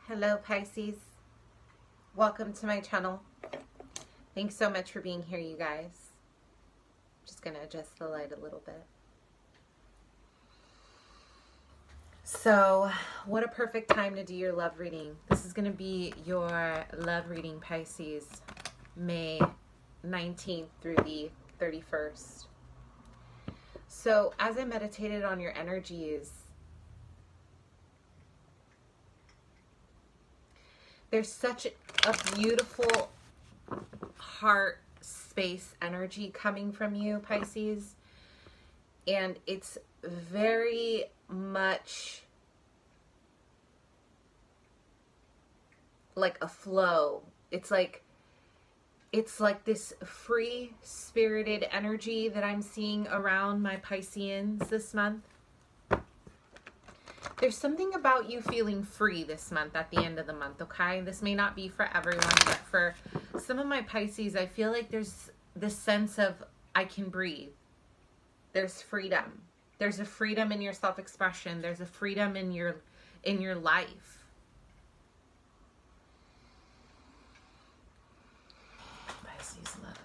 Hello Pisces, welcome to my channel. Thanks so much for being here, you guys. Just gonna adjust the light a little bit. So what a perfect time to do your love reading. This is gonna be your love reading, Pisces, May 19th through the 31st. So as I meditated on your energies, there's such a beautiful heart space energy coming from you, Pisces. And it's very much like a flow. It's like this free spirited energy that I'm seeing around my Pisceans this month. There's something about you feeling free this month at the end of the month, okay? This may not be for everyone, but for some of my Pisces, I feel like there's this sense of I can breathe. There's freedom. There's a freedom in your self-expression. There's a freedom in your life. Pisces love.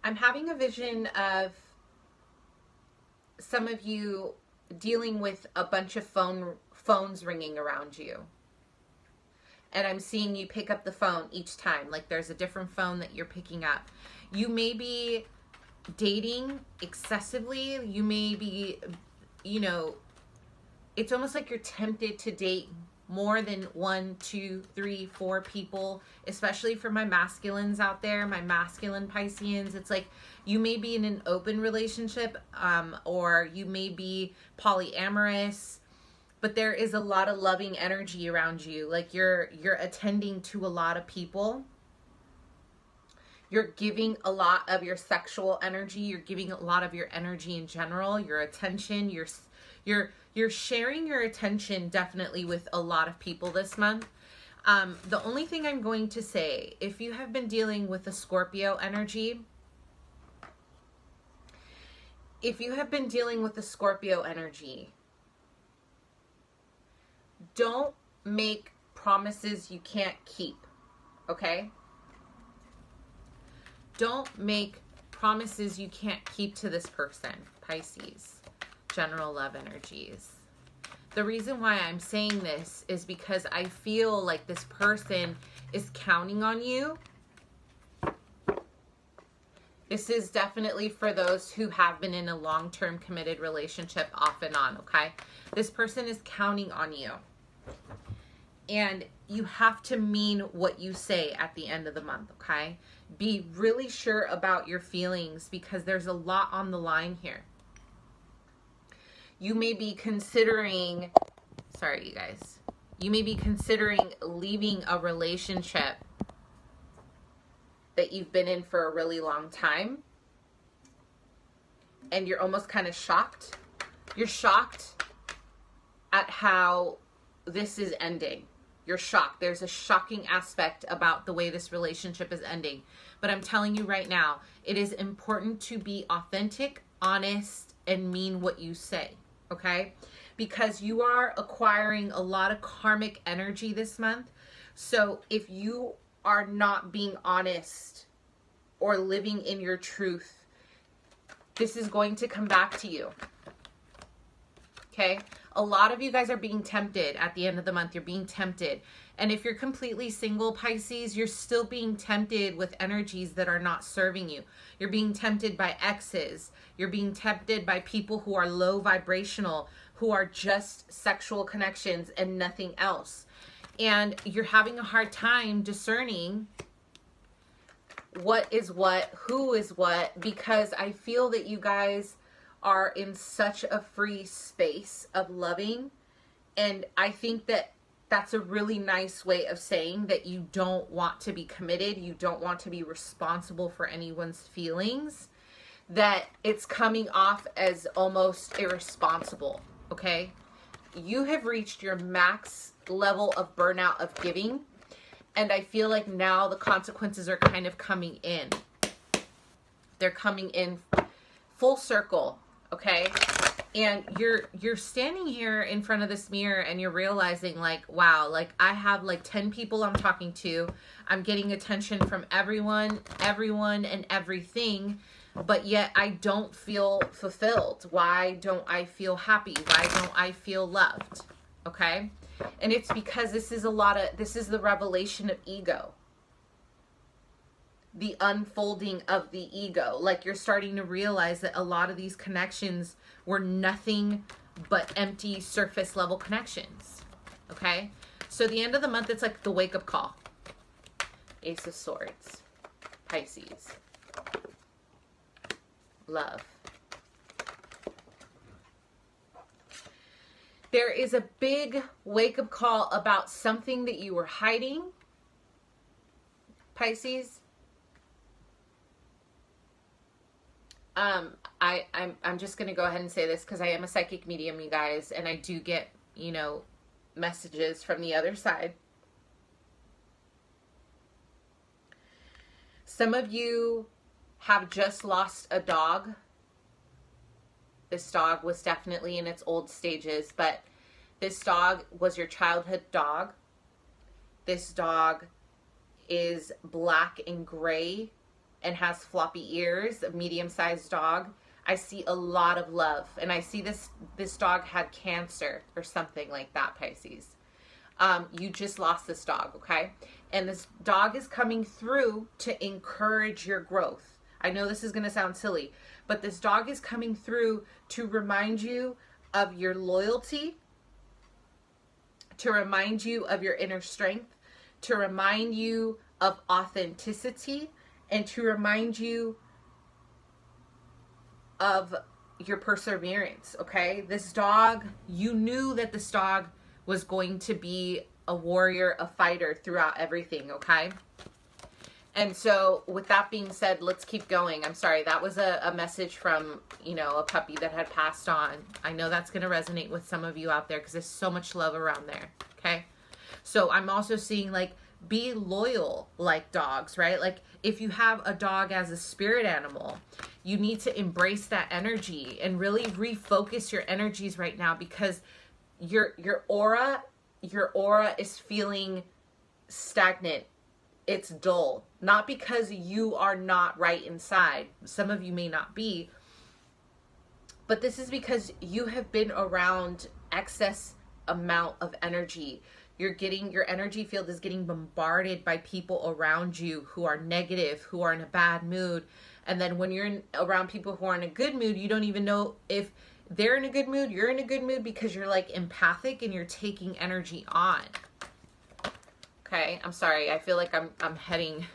I'm having a vision of some of you dealing with a bunch of phones ringing around you. And I'm seeing you pick up the phone each time. Like there's a different phone that you're picking up. You may be dating excessively. You may be, it's almost like you're tempted to date more than 1, 2, 3, 4 people, especially for my masculines out there, my masculine Pisceans. It's like you may be in an open relationship, or you may be polyamorous, but there is a lot of loving energy around you. Like you're attending to a lot of people. You're giving a lot of your sexual energy. You're giving a lot of your energy in general, your attention. You're sharing your attention definitely with a lot of people this month. The only thing I'm going to say, if you have been dealing with a Scorpio energy, don't make promises you can't keep, okay? Don't make promises you can't keep to this person, Pisces. General love energies. The reason why I'm saying this is because I feel like this person is counting on you. This is definitely for those who have been in a long-term committed relationship off and on, okay? This person is counting on you. And you have to mean what you say at the end of the month, okay? Be really sure about your feelings because there's a lot on the line here. You may be considering, sorry you guys, you may be considering leaving a relationship that you've been in for a really long time. And you're almost kind of shocked. You're shocked at how this is ending. You're shocked. There's a shocking aspect about the way this relationship is ending. But I'm telling you right now, it is important to be authentic, honest, and mean what you say. Okay? Because you are acquiring a lot of karmic energy this month. So if you are not being honest or living in your truth, this is going to come back to you. Okay? A lot of you guys are being tempted at the end of the month. You're being tempted. And if you're completely single, Pisces, you're still being tempted with energies that are not serving you. You're being tempted by exes. You're being tempted by people who are low vibrational, who are just sexual connections and nothing else. And you're having a hard time discerning what is what, who is what, because I feel that you guys are in such a free space of loving. And I think that that's a really nice way of saying that you don't want to be committed. You don't want to be responsible for anyone's feelings. That it's coming off as almost irresponsible, okay? You have reached your max level of burnout of giving. And I feel like now the consequences are kind of coming in. They're coming in full circle, okay? And you're standing here in front of this mirror and you're realizing like, wow, like I have like 10 people I'm talking to. I'm getting attention from everyone and everything, but yet I don't feel fulfilled. Why don't I feel happy? Why don't I feel loved? Okay? And it's because this is the revelation of ego. The unfolding of the ego. Like you're starting to realize that a lot of these connections were nothing but empty surface level connections. Okay? So the end of the month, it's like the wake up call. Ace of Swords. Pisces. Love. There is a big wake up call about something that you were hiding. Pisces. I'm just going to go ahead and say this because I am a psychic medium, you guys, and I do get, you know, messages from the other side. Some of you have just lost a dog. This dog was definitely in its old stages, but this dog was your childhood dog. This dog is black and gray and has floppy ears, a medium-sized dog. I see a lot of love, and I see this dog had cancer or something like that, Pisces. You just lost this dog, okay? And this dog is coming through to encourage your growth. I know this is going to sound silly, but this dog is coming through to remind you of your loyalty, to remind you of your inner strength, to remind you of authenticity, and to remind you of your perseverance, okay? This dog, you knew that this dog was going to be a warrior, a fighter throughout everything, okay? And so with that being said, let's keep going. I'm sorry, that was a message from, you know, a puppy that had passed on. I know that's going to resonate with some of you out there because there's so much love around there, okay? So I'm also seeing like, be loyal like dogs, right? Like if you have a dog as a spirit animal, you need to embrace that energy and really refocus your energies right now because your aura is feeling stagnant. It's dull. Not because you are not right inside. Some of you may not be. But this is because you have been around excess amount of energy. Your energy field is getting bombarded by people around you who are negative, who are in a bad mood. And then when you're around people who are in a good mood, you don't even know if they're in a good mood, you're in a good mood because you're like empathic and you're taking energy on. Okay, I'm sorry. I feel like I'm heading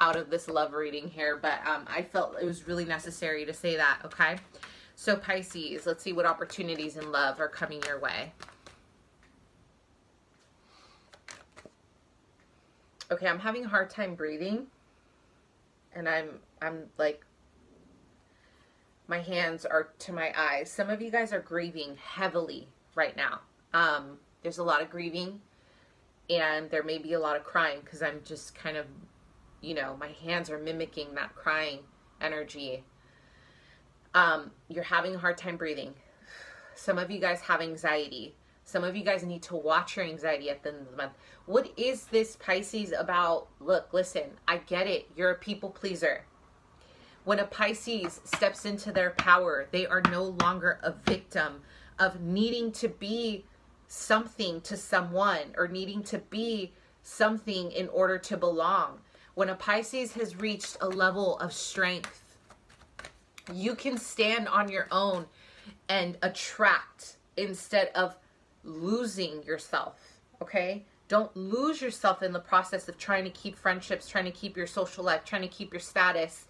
out of this love reading here, but I felt it was really necessary to say that, okay? So Pisces, let's see what opportunities in love are coming your way. Okay, I'm having a hard time breathing, and I'm like, my hands are to my eyes. Some of you guys are grieving heavily right now. There's a lot of grieving, and there may be a lot of crying because I'm just kind of, you know, my hands are mimicking that crying energy. You're having a hard time breathing. Some of you guys have anxiety. Some of you guys need to watch your anxiety at the end of the month. What is this, Pisces, about? Look, listen, I get it. You're a people pleaser. When a Pisces steps into their power, they are no longer a victim of needing to be something to someone or needing to be something in order to belong. When a Pisces has reached a level of strength, you can stand on your own and attract instead of losing yourself, okay? Don't lose yourself in the process of trying to keep friendships, trying to keep your social life, trying to keep your status,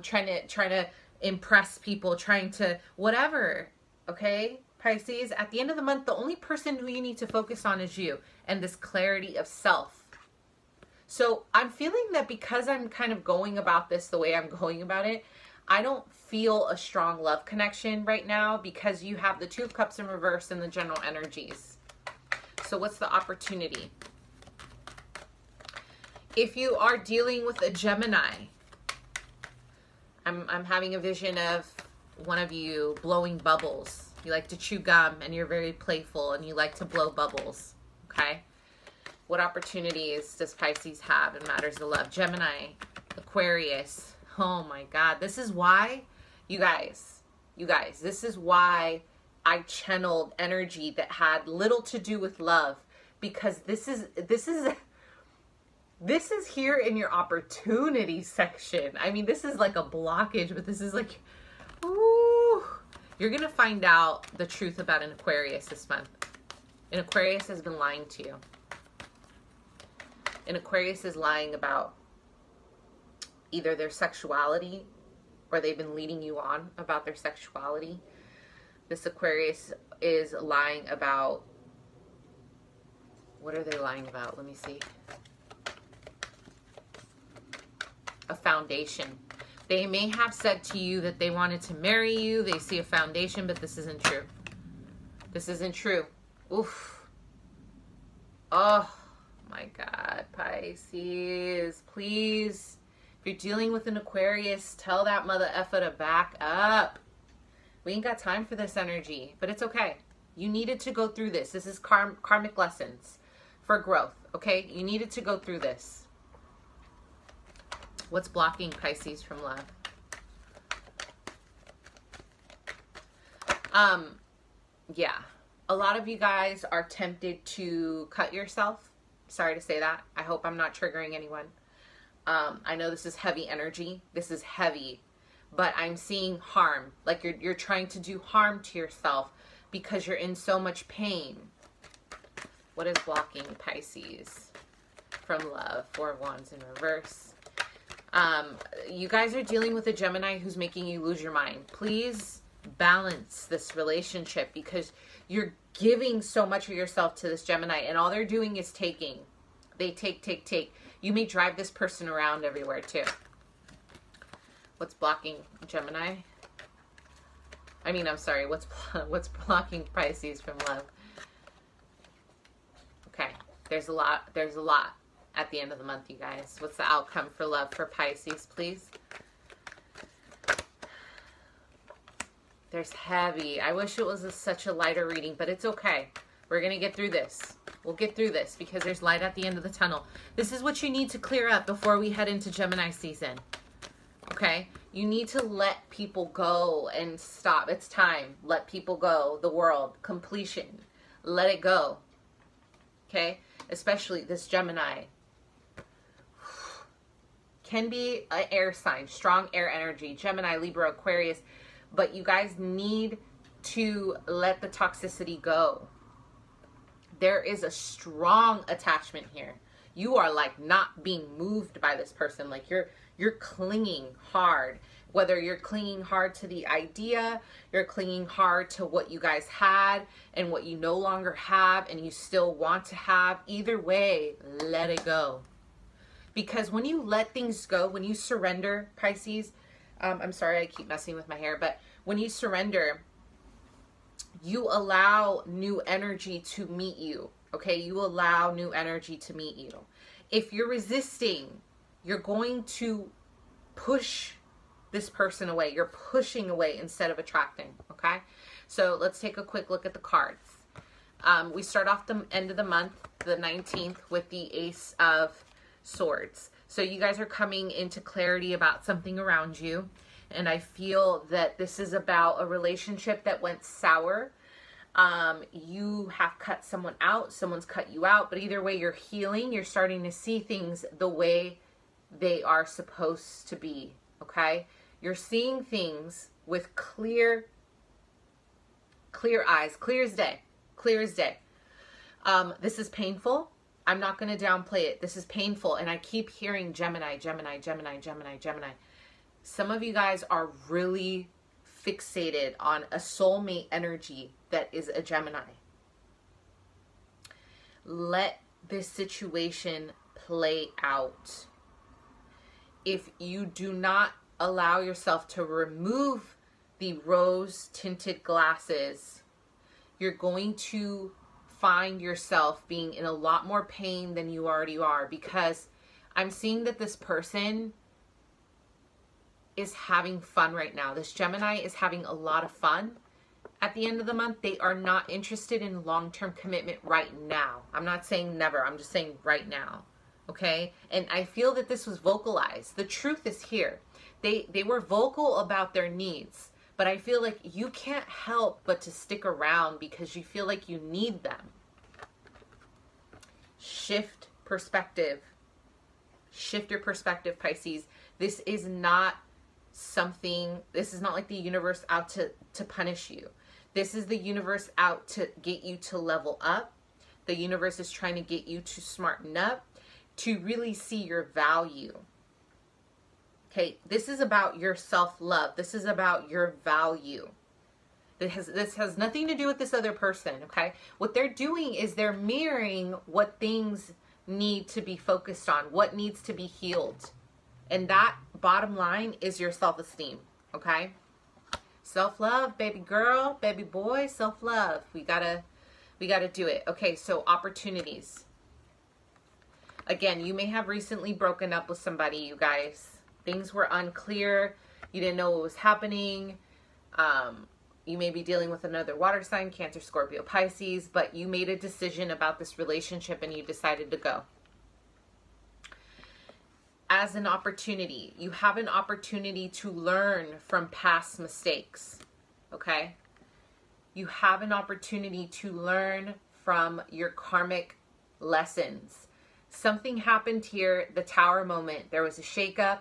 trying to impress people, trying to whatever, okay? Pisces, at the end of the month, the only person who you need to focus on is you and this clarity of self. So I'm feeling that because I'm kind of going about this the way I'm going about it, I don't feel a strong love connection right now because you have the Two of Cups in reverse and the general energies. So what's the opportunity? If you are dealing with a Gemini, I'm having a vision of one of you blowing bubbles. You like to chew gum and you're very playful and you like to blow bubbles. Okay? What opportunities does Pisces have in matters of love? Gemini, Aquarius. Oh my God. This is why, you guys, this is why I channeled energy that had little to do with love, because this is here in your opportunity section. I mean, this is like a blockage, but this is like, ooh, you're going to find out the truth about an Aquarius this month. An Aquarius has been lying to you. An Aquarius is lying about either their sexuality, or they've been leading you on about their sexuality. This Aquarius is lying about, what are they lying about? Let me see. A foundation. They may have said to you that they wanted to marry you. They see a foundation, but this isn't true. This isn't true. Oof. Oh my God, Pisces, please. If you're dealing with an Aquarius, tell that mother effer to back up. We ain't got time for this energy, but it's okay. You needed to go through this. This is karmic lessons for growth, okay? You needed to go through this. What's blocking Pisces from love? Yeah. A lot of you guys are tempted to cut yourself. Sorry to say that. I hope I'm not triggering anyone. I know this is heavy energy. This is heavy. But I'm seeing harm. Like you're trying to do harm to yourself because you're in so much pain. What is blocking Pisces from love? Four of Wands in reverse. You guys are dealing with a Gemini who's making you lose your mind. Please balance this relationship, because you're giving so much of yourself to this Gemini and all they're doing is taking. They take. You may drive this person around everywhere too. What's blocking Gemini? I'm sorry. What's blocking Pisces from love? Okay. There's a lot at the end of the month, you guys. What's the outcome for love for Pisces, please? There's heavy. I wish it was such a lighter reading, but it's okay. We're going to get through this. We'll get through this because there's light at the end of the tunnel. This is what you need to clear up before we head into Gemini season. Okay? You need to let people go and stop. It's time. Let people go. The world. Completion. Let it go. Okay? Especially this Gemini. Can be an air sign. Strong air energy. Gemini, Libra, Aquarius. But you guys need to let the toxicity go. There is a strong attachment here. You are like not being moved by this person. Like you're clinging hard. Whether you're clinging hard to the idea, you're clinging hard to what you guys had and what you no longer have and you still want to have. Either way, let it go. Because when you let things go, when you surrender, Pisces, I'm sorry I keep messing with my hair, but when you surrender, you allow new energy to meet you, okay? You allow new energy to meet you. If you're resisting, you're going to push this person away. You're pushing away instead of attracting, okay? So let's take a quick look at the cards. We start off the end of the month, the 19th, with the Ace of Swords. So you guys are coming into clarity about something around you. And I feel that this is about a relationship that went sour. You have cut someone out. Someone's cut you out. But either way, you're healing. You're starting to see things the way they are supposed to be. Okay? You're seeing things with clear eyes. Clear as day. Clear as day. This is painful. I'm not going to downplay it. This is painful. And I keep hearing Gemini, Gemini, Gemini, Gemini, Gemini. Some of you guys are really fixated on a soulmate energy that is a Gemini. Let this situation play out. If you do not allow yourself to remove the rose-tinted glasses, you're going to find yourself being in a lot more pain than you already are, because I'm seeing that this person is having fun right now. This Gemini is having a lot of fun at the end of the month. They are not interested in long-term commitment right now. I'm not saying never. I'm just saying right now. Okay? And I feel that this was vocalized. The truth is here. They were vocal about their needs, but I feel like you can't help but to stick around because you feel like you need them. Shift perspective. Shift your perspective, Pisces. This is not like the universe out to punish you. This is the universe out to get you to level up. The universe is trying to get you to smarten up, to really see your value. Okay, this is about your self-love. This is about your value. This has nothing to do with this other person, okay? What they're doing is they're mirroring what things need to be focused on, what needs to be healed. And that, bottom line, is your self-esteem, okay? Self-love, baby girl, baby boy, self-love. We gotta do it. Okay, so opportunities. Again, you may have recently broken up with somebody, you guys. Things were unclear. You didn't know what was happening. You may be dealing with another water sign, Cancer, Scorpio, Pisces, but you made a decision about this relationship and you decided to go. As an opportunity, you have an opportunity to learn from past mistakes, okay? You have an opportunity to learn from your karmic lessons. Something happened here, the tower moment. There was a shakeup.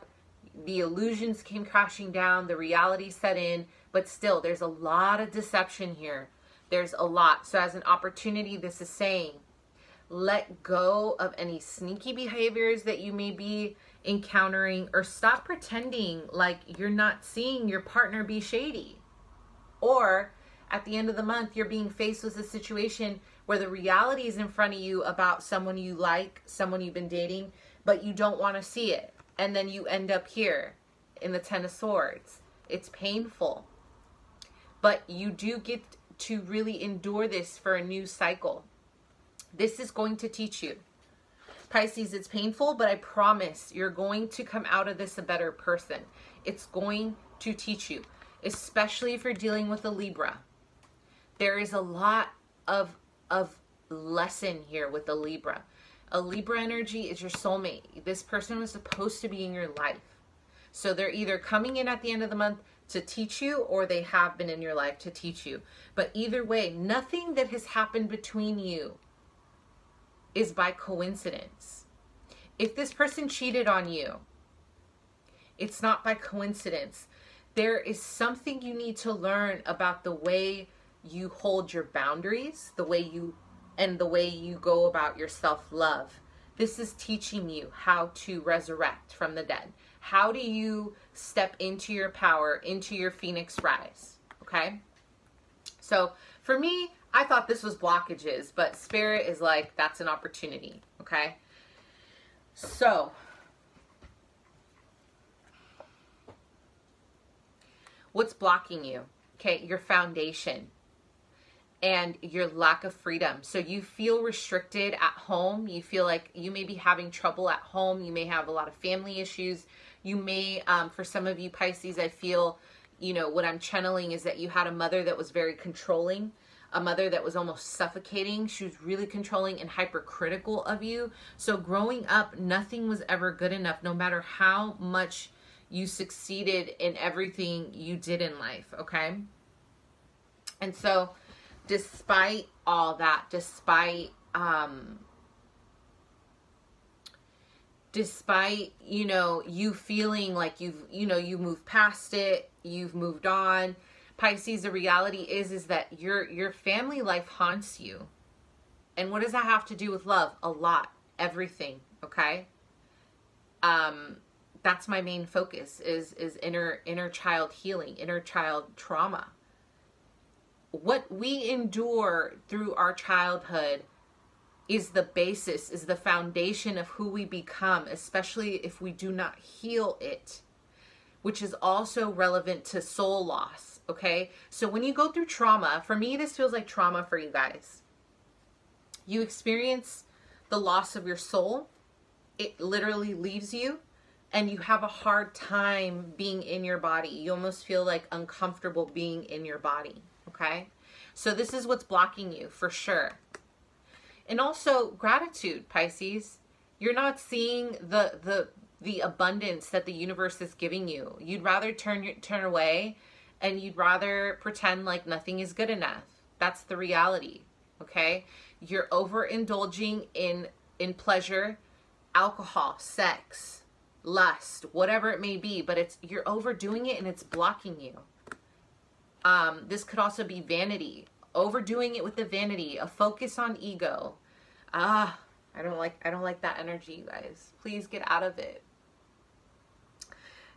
The illusions came crashing down. The reality set in. But still, there's a lot of deception here. There's a lot. So as an opportunity, this is saying, let go of any sneaky behaviors that you may be encountering, or stop pretending like you're not seeing your partner be shady. Or at the end of the month, you're being faced with a situation where the reality is in front of you about someone you like, someone you've been dating, but you don't want to see it. And then you end up here in the Ten of Swords. It's painful. But you do get to really endure this for a new cycle. This is going to teach you. Pisces, it's painful, but I promise you're going to come out of this a better person. It's going to teach you, especially if you're dealing with a Libra. There is a lot of lesson here with the Libra. A Libra energy is your soulmate. This person was supposed to be in your life. So they're either coming in at the end of the month to teach you, or they have been in your life to teach you. But either way, nothing that has happened between you is by coincidence. If this person cheated on you, it's not by coincidence. There is something you need to learn about the way you hold your boundaries, the way you go about your self-love. This is teaching you how to resurrect from the dead. How do you step into your power, into your phoenix rise? Okay? So for me, I thought this was blockages, but Spirit is like, that's an opportunity. Okay? So what's blocking you? Okay, your foundation and your lack of freedom. So you feel restricted at home. You feel like you may be having trouble at home. You may have a lot of family issues. You may, for some of you Pisces, I feel, what I'm channeling is that you had a mother that was very controlling, a mother that was almost suffocating. She was really controlling and hypercritical of you. So growing up, nothing was ever good enough, no matter how much you succeeded in everything you did in life, okay? And so despite all that, despite you feeling like you moved past it, you've moved on, Pisces, the reality is that your family life haunts you. And what does that have to do with love? A lot. Everything, okay? That's my main focus is inner child healing, inner child trauma. What we endure through our childhood is the basis, is the foundation of who we become, especially if we do not heal it, which is also relevant to soul loss, okay? So when you go through trauma, for me, this feels like trauma for you guys. You experience the loss of your soul. It literally leaves you. and you have a hard time being in your body. You almost feel like uncomfortable being in your body, okay? So this is what's blocking you for sure. And also gratitude, Pisces. You're not seeing the abundance that the universe is giving you. You'd rather turn away, and you'd rather pretend like nothing is good enough. That's the reality, okay? You're overindulging in pleasure, alcohol, sex, lust, whatever it may be, but you're overdoing it and it's blocking you. This could also be vanity, overdoing it with the vanity, a focus on ego. I don't like that energy, you guys. Please get out of it.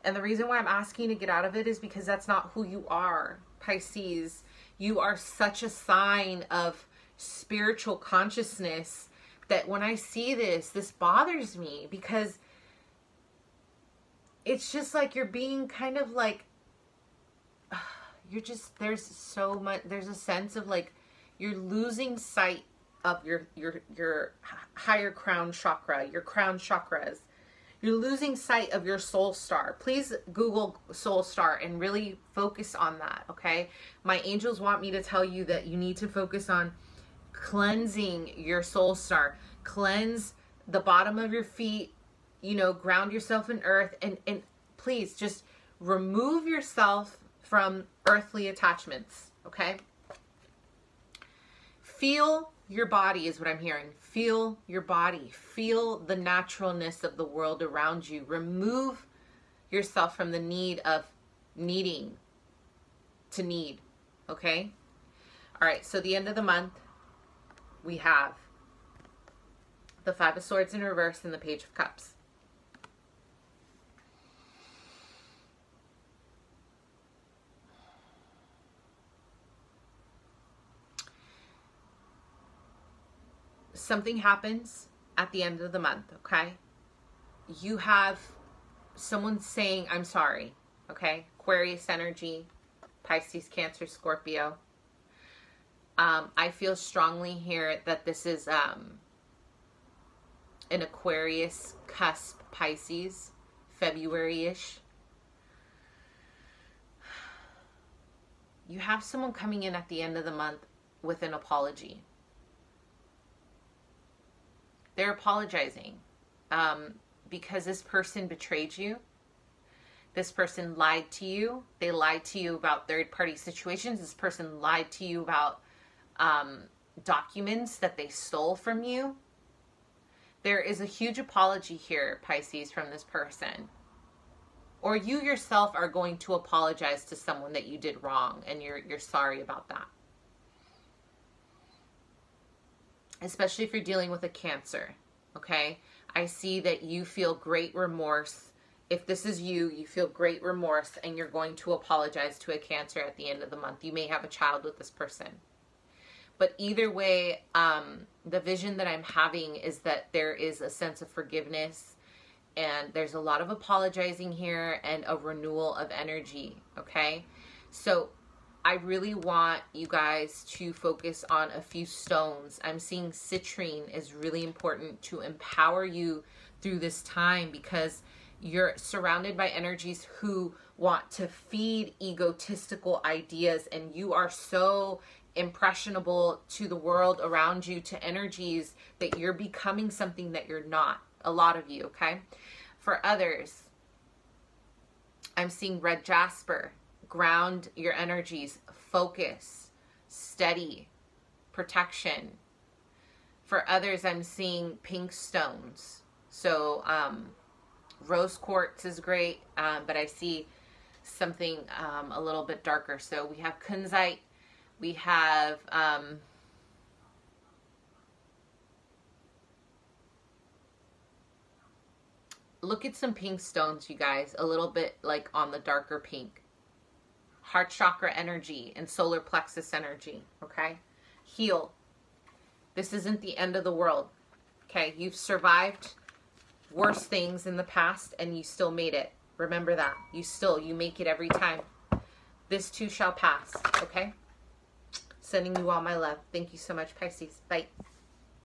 And the reason why I'm asking to get out of it is because that's not who you are, Pisces. You are such a sign of spiritual consciousness that when I see this bothers me, because it's just like you're being kind of like, there's so much, there's a sense of like you're losing sight of your higher crown chakra, your crown chakras. You're losing sight of your soul star. Please Google soul star and really focus on that, okay? My angels want me to tell you that you need to focus on cleansing your soul star. Cleanse the bottom of your feet, ground yourself in earth, and please just remove yourself from earthly attachments, okay? Feel your body is what I'm hearing. Feel your body. Feel the naturalness of the world around you. Remove yourself from the need of needing to need, okay? All right, so the end of the month, we have the Five of Swords in reverse and the Page of Cups. Something happens at the end of the month, okay? You have someone saying, I'm sorry, okay? Aquarius energy, Pisces, Cancer, Scorpio. I feel strongly here that this is an Aquarius cusp Pisces, February-ish. You have someone coming in at the end of the month with an apology. They're apologizing because this person betrayed you. This person lied to you. They lied to you about third-party situations. This person lied to you about documents that they stole from you. There is a huge apology here, Pisces, from this person. Or you yourself are going to apologize to someone that you did wrong, and you're sorry about that. Especially if you're dealing with a Cancer, okay? I see that you feel great remorse. If this is you, you feel great remorse, and you're going to apologize to a Cancer at the end of the month. You may have a child with this person. But either way, the vision that I'm having is that there is a sense of forgiveness, and there's a lot of apologizing here and a renewal of energy, okay? So I really want you guys to focus on a few stones. I'm seeing citrine is really important to empower you through this time, because you're surrounded by energies who want to feed egotistical ideas, and you are so impressionable to the world around you, to energies, that you're becoming something that you're not. A lot of you, okay? For others, I'm seeing red jasper. Ground your energies, focus, steady, protection. For others, I'm seeing pink stones. So rose quartz is great, but I see something a little bit darker. So we have kunzite, we have look at some pink stones, you guys, a little bit like on the darker pink. Heart chakra energy and solar plexus energy, okay? Heal. This isn't the end of the world, okay? You've survived worse things in the past, and you still made it. Remember that. You make it every time. This too shall pass, okay? Sending you all my love. Thank you so much, Pisces. Bye.